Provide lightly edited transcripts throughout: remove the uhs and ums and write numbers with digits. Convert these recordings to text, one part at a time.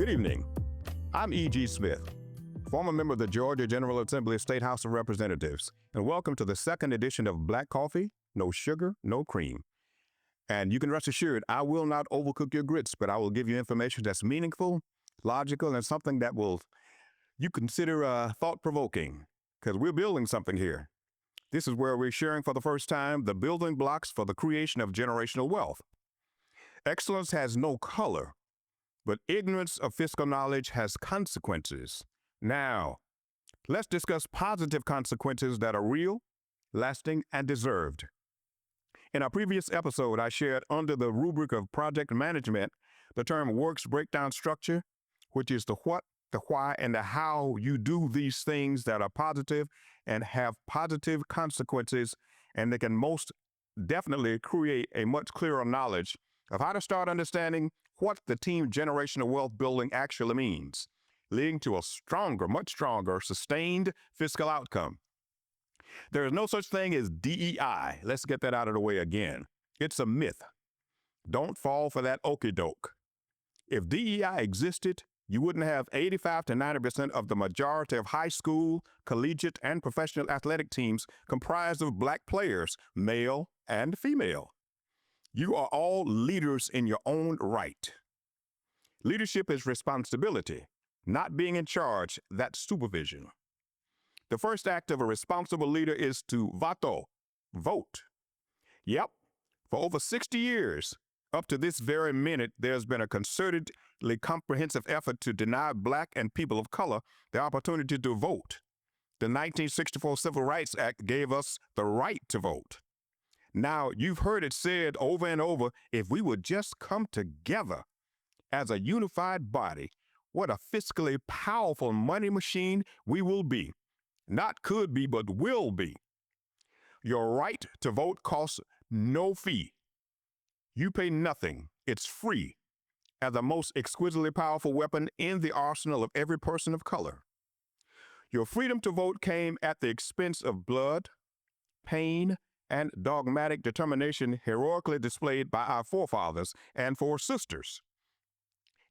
Good evening. I'm E.G. Smith, former member of the Georgia General Assembly State House of Representatives, and welcome to the second edition of Black Coffee, No Sugar, No Cream. And you can rest assured, I will not overcook your grits, but I will give you information that's meaningful, logical, and something that will you consider thought-provoking, because we're building something here. This is where we're sharing for the first time the building blocks for the creation of generational wealth. Excellence has no color, but ignorance of fiscal knowledge has consequences. Now, let's discuss positive consequences that are real, lasting, and deserved. In our previous episode, I shared under the rubric of project management the term works breakdown structure, which is the what, the why, and the how you do these things that are positive and have positive consequences, and they can most definitely create a much clearer knowledge of how to start understanding what the team generational wealth building actually means, leading to a stronger, much stronger, sustained fiscal outcome. There is no such thing as DEI. Let's get that out of the way again. It's a myth. Don't fall for that okie doke. If DEI existed, you wouldn't have 85 to 90% of the majority of high school, collegiate, and professional athletic teams comprised of Black players, male and female. You are all leaders in your own right. Leadership is responsibility, not being in charge, that's supervision. The first act of a responsible leader is to vote. Yep, for over 60 years, up to this very minute, there's been a concertedly comprehensive effort to deny Black and people of color the opportunity to vote. The 1964 Civil Rights Act gave us the right to vote. Now, you've heard it said over and over, if we would just come together as a unified body, what a fiscally powerful money machine we will be. Not could be, but will be. Your right to vote costs no fee. You pay nothing. It's free, as the most exquisitely powerful weapon in the arsenal of every person of color. Your freedom to vote came at the expense of blood, pain, and dogmatic determination heroically displayed by our forefathers and foresisters.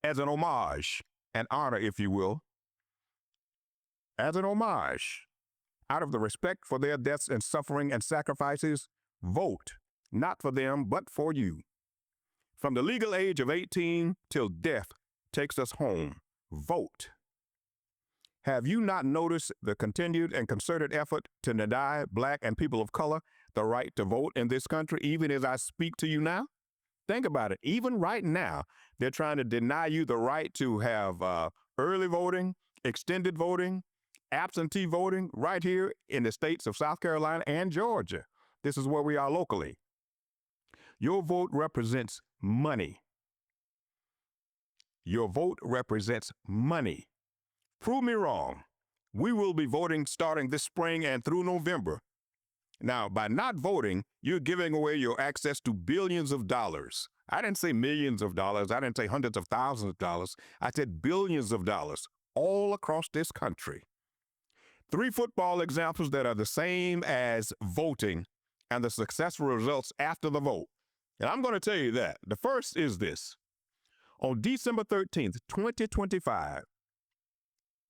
As an homage, an honor, if you will, as an homage, out of the respect for their deaths and suffering and sacrifices, vote, not for them, but for you. From the legal age of 18 till death takes us home, vote. Have you not noticed the continued and concerted effort to deny Black and people of color the right to vote in this country, even as I speak to you now? Think about it. Even right now, they're trying to deny you the right to have early voting, extended voting, absentee voting right here in the states of South Carolina and Georgia. This is where we are locally. Your vote represents money. Your vote represents money. Prove me wrong. We will be voting starting this spring and through November. Now, by not voting, you're giving away your access to billions of dollars. I didn't say millions of dollars. I didn't say hundreds of thousands of dollars. I said billions of dollars all across this country. 3 football examples that are the same as voting and the successful results after the vote. And I'm going to tell you that. The first is this. On December 13th, 2025,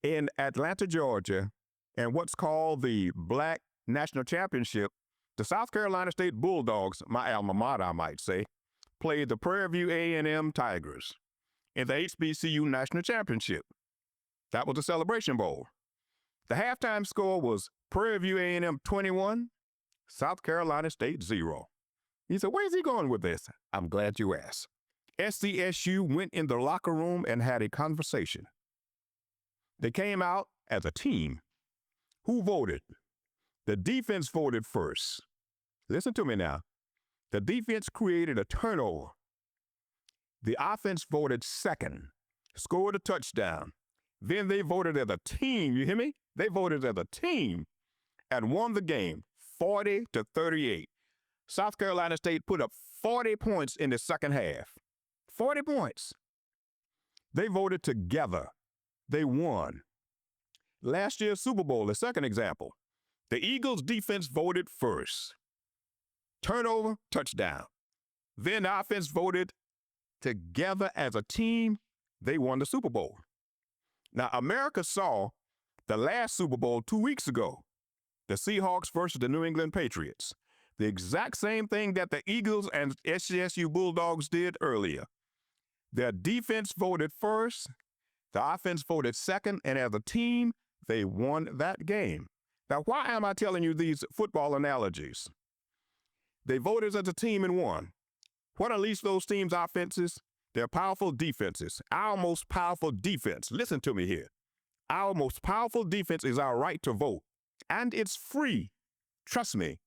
in Atlanta, Georgia, and what's called the Black National Championship, the South Carolina State Bulldogs, my alma mater, I might say, played the Prairie View A&M Tigers in the HBCU National Championship. That was the Celebration Bowl. The halftime score was Prairie View A&M 21, South Carolina State 0. You said, where's he going with this? I'm glad you asked. SCSU went in the locker room and had a conversation. They came out as a team. Who voted? The defense voted first. Listen to me now. The defense created a turnover. The offense voted second, scored a touchdown. Then they voted as a team. You hear me? They voted as a team and won the game 40-38. South Carolina State put up 40 points in the second half. 40 points. They voted together. They won. Last year's Super Bowl, the second example. The Eagles defense voted first. Turnover, touchdown. Then the offense voted together as a team. they won the Super Bowl. Now, America saw the last Super Bowl 2 weeks ago, the Seahawks versus the New England Patriots. The exact same thing that the Eagles and SCSU Bulldogs did earlier. Their defense voted first, the offense voted second, and as a team, they won that game. Now, why am I telling you these football analogies? They voted as a team and won. What unleashed those teams' offenses? Their powerful defenses. Our most powerful defense, listen to me here. Our most powerful defense is our right to vote, and it's free. Trust me.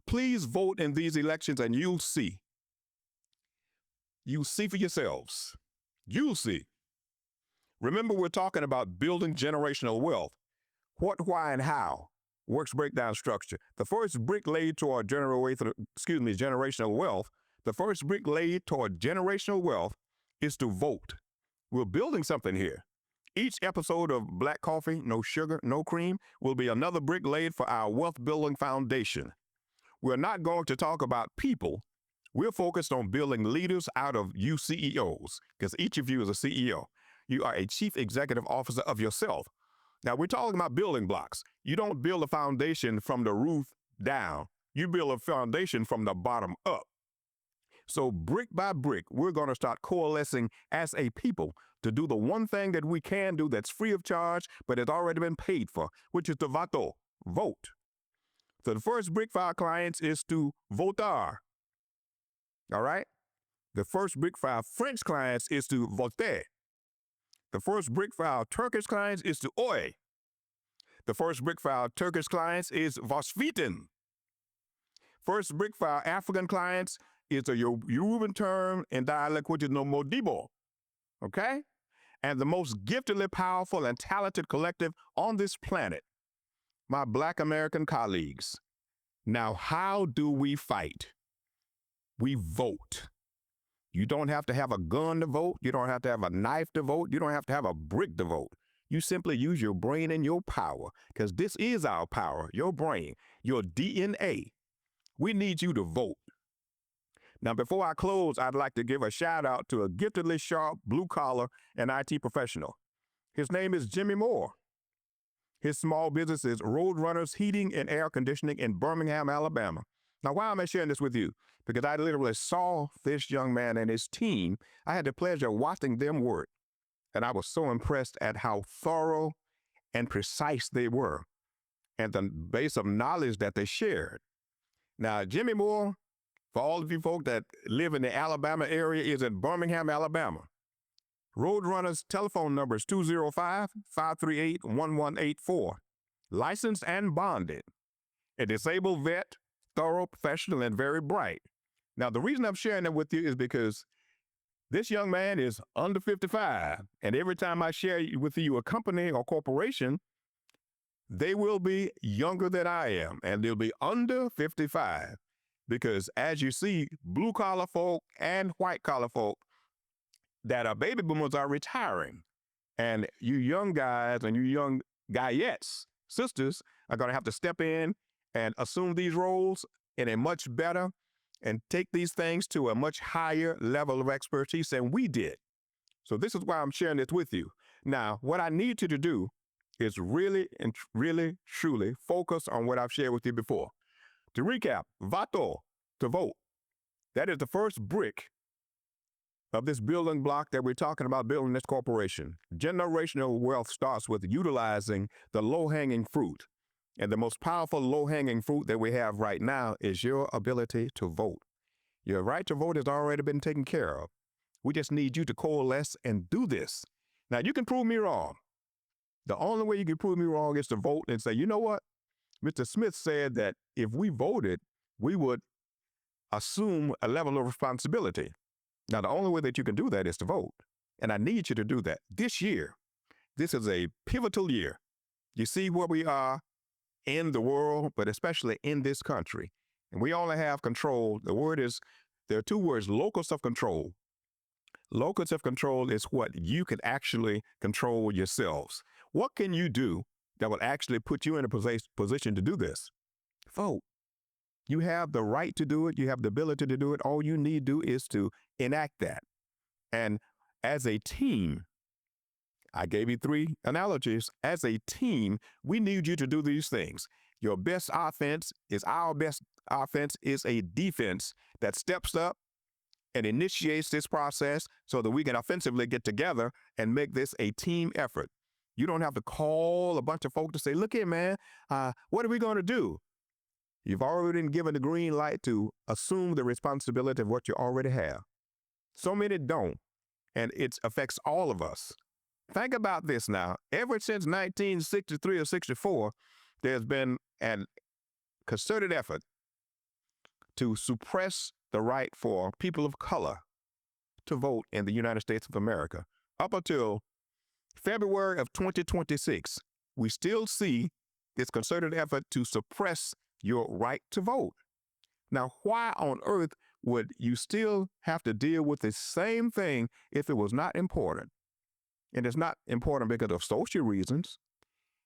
Please vote in these elections and you'll see. You'll see for yourselves. You'll see. Remember, we're talking about building generational wealth. What, why, and how? Works breakdown structure. The first brick laid toward generational wealth, the first brick laid toward generational wealth is to vote. We're building something here. Each episode of Black Coffee, No Sugar, No Cream will be another brick laid for our wealth building foundation. We're not going to talk about people. We're focused on building leaders out of you CEOs, because each of you is a CEO. You are a chief executive officer of yourself. Now, we're talking about building blocks. You don't build a foundation from the roof down. You build a foundation from the bottom up. So brick by brick, we're going to start coalescing as a people to do the one thing that we can do that's free of charge, but has already been paid for, which is to vote. So the first brick for our clients is to votar. All right? The first brick for our French clients is to voter. The first brick for our Turkish clients is to oy. The first brick for our Turkish clients is vasviten. First brick for our African clients is a Yoruban term in dialect, which is no modibo. Okay? And the most giftedly powerful and talented collective on this planet, my Black American colleagues. Now, how do we fight? We vote. You don't have to have a gun to vote. You don't have to have a knife to vote. You don't have to have a brick to vote. You simply use your brain and your power, because this is our power, your brain, your DNA. We need you to vote. Now, before I close, I'd like to give a shout out to a giftedly sharp blue-collar and IT professional. His name is Jimmy Moore. His small business is Roadrunners Heating and Air Conditioning in Birmingham, Alabama. Now, why am I sharing this with you? Because I literally saw this young man and his team. I had the pleasure of watching them work, and I was so impressed at how thorough and precise they were and the base of knowledge that they shared. Now, Jimmy Moore, for all of you folk that live in the Alabama area, is in Birmingham, Alabama. Roadrunners telephone number is 205-538-1184. Licensed and bonded. A disabled vet, thorough, professional, and very bright. Now, the reason I'm sharing that with you is because this young man is under 55, and every time I share with you a company or corporation, they will be younger than I am, and they'll be under 55. Because as you see, blue-collar folk and white-collar folk that are baby boomers are retiring. And you young guys and you young guyettes, sisters, are going to have to step in and assume these roles in a much better and take these things to a much higher level of expertise than we did. So this is why I'm sharing this with you. Now, what I need you to do is really and really, truly focus on what I've shared with you before. To recap, voto, to vote. That is the first brick of this building block that we're talking about building this corporation. Generational wealth starts with utilizing the low-hanging fruit. And the most powerful low-hanging fruit that we have right now is your ability to vote. Your right to vote has already been taken care of. We just need you to coalesce and do this. Now, you can prove me wrong. The only way you can prove me wrong is to vote and say, you know what? Mr. Smith said that if we voted, we would assume a level of responsibility. Now, the only way that you can do that is to vote. And I need you to do that. This year, this is a pivotal year. You see where we are in the world, but especially in this country. And we only have control. There are two words, locus of control. Locus of control is what you can actually control yourselves. What can you do that will actually put you in a position to do this? Vote. You have the right to do it. You have the ability to do it. All you need to do is to enact that. And as a team, I gave you 3 analogies. As a team, we need you to do these things. Your best offense is our best offense is a defense that steps up and initiates this process so that we can offensively get together and make this a team effort. You don't have to call a bunch of folks to say, look here, man, what are we going to do? You've already been given the green light to assume the responsibility of what you already have. So many don't, and it affects all of us. Think about this now. Ever since 1963 or 64, there's been a concerted effort to suppress the right for people of color to vote in the United States of America. Up until February of 2026, we still see this concerted effort to suppress your right to vote. Now, why on earth would you still have to deal with the same thing if it was not important? And it's not important because of social reasons.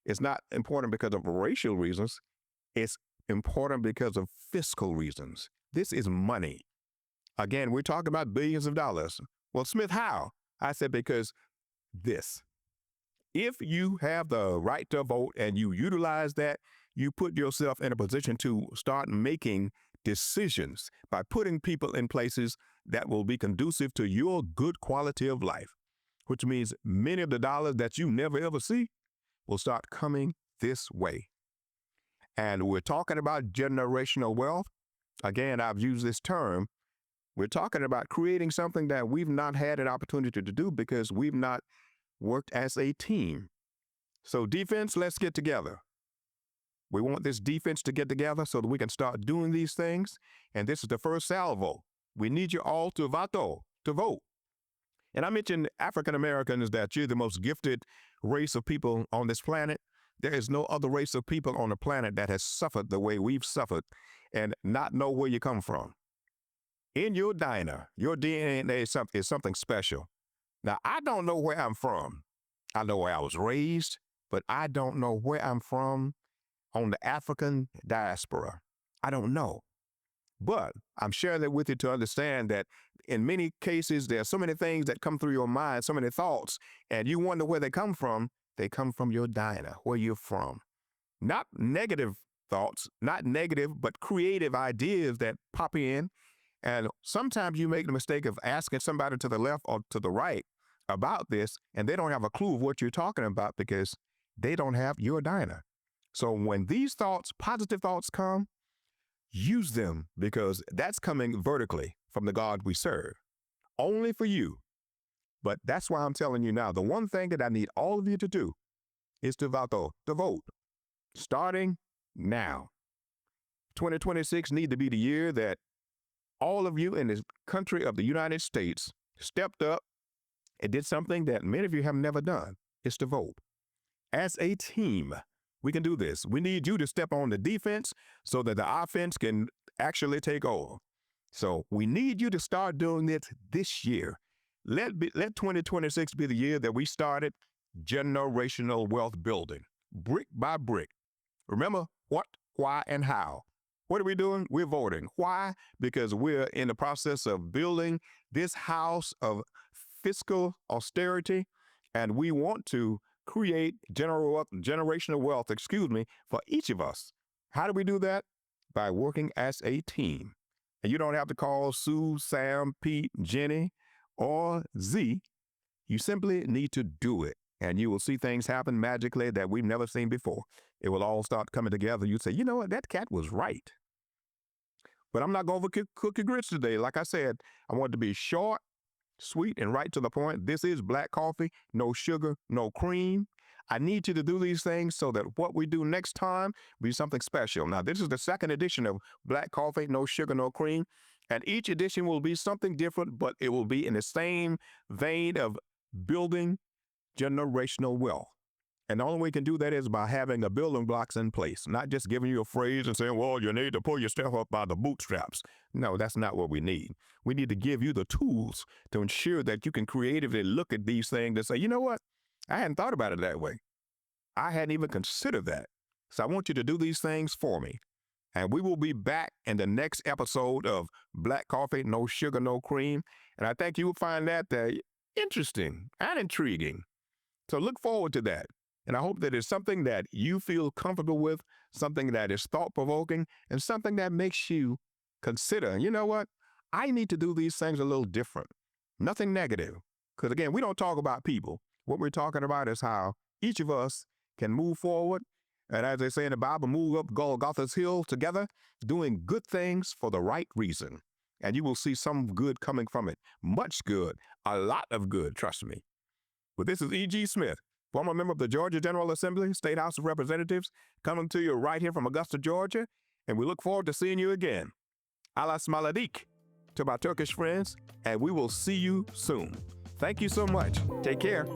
It's not important because of racial reasons. It's important because of fiscal reasons. This is money. Again, we're talking about billions of dollars. Well, Smith, how? I said, because this. If you have the right to vote and you utilize that, you put yourself in a position to start making decisions by putting people in places that will be conducive to your good quality of life, which means many of the dollars that you never ever see will start coming this way. And we're talking about generational wealth. Again, I've used this term. We're talking about creating something that we've not had an opportunity to do because we've not worked as a team. So defense, let's get together. We want this defense to get together so that we can start doing these things. And this is the first salvo. We need you all to vote. And I mentioned African Americans, that you're the most gifted race of people on this planet. There is no other race of people on the planet that has suffered the way we've suffered and not know where you come from. In your diner, your DNA is something special. Now, I don't know where I'm from. I know where I was raised, but I don't know where I'm from on the African diaspora. I don't know. But I'm sharing that with you to understand that in many cases, there are so many things that come through your mind, so many thoughts, and you wonder where they come from. They come from your diner, where you're from. Not negative thoughts, not negative, but creative ideas that pop in. And sometimes you make the mistake of asking somebody to the left or to the right about this, and they don't have a clue of what you're talking about because they don't have your diner. So when these thoughts, positive thoughts come, use them because that's coming vertically from the God we serve, only for you. But that's why I'm telling you now, the one thing that I need all of you to do is to vote, starting now. 2026 need to be the year that all of you in this country of the United States stepped up and did something that many of you have never done, is to vote. As a team, we can do this. We need you to step on the defense so that the offense can actually take over. So we need you to start doing it this year. Let 2026 be the year that we started generational wealth building, brick by brick. Remember what, why, and how. What are we doing? We're voting. Why? Because we're in the process of building this house of fiscal austerity, and we want to create generational wealth, for each of us. How do we do that? By working as a team. And you don't have to call Sue, Sam, Pete, Jenny, or Z. You simply need to do it, and you will see things happen magically that we've never seen before. It will all start coming together. You say, you know what, that cat was right. But I'm not going to cook your grits today. Like I said, I want it to be short, sweet, and right to the point. This is black coffee, no sugar, no cream. I need you to do these things so that what we do next time will be something special. Now, this is the second edition of black coffee, no sugar, no cream. And each edition will be something different, but it will be in the same vein of building generational wealth. And the only way you can do that is by having the building blocks in place, not just giving you a phrase and saying, well, you need to pull yourself up by the bootstraps. No, that's not what we need. We need to give you the tools to ensure that you can creatively look at these things and say, you know what? I hadn't thought about it that way. I hadn't even considered that. So I want you to do these things for me. And we will be back in the next episode of Black Coffee, No Sugar, No Cream. And I think you will find that interesting and intriguing. So look forward to that. And I hope that it's something that you feel comfortable with, something that is thought provoking, and something that makes you consider, you know what? I need to do these things a little different. Nothing negative. Because again, we don't talk about people. What we're talking about is how each of us can move forward. And as they say in the Bible, move up Golgotha's hill together, doing good things for the right reason. And you will see some good coming from it. Much good, a lot of good, trust me. But this is E.G. Smith, former member of the Georgia General Assembly, State House of Representatives, coming to you right here from Augusta, Georgia. And we look forward to seeing you again. Allah smaladik to my Turkish friends, and we will see you soon. Thank you so much. Take care.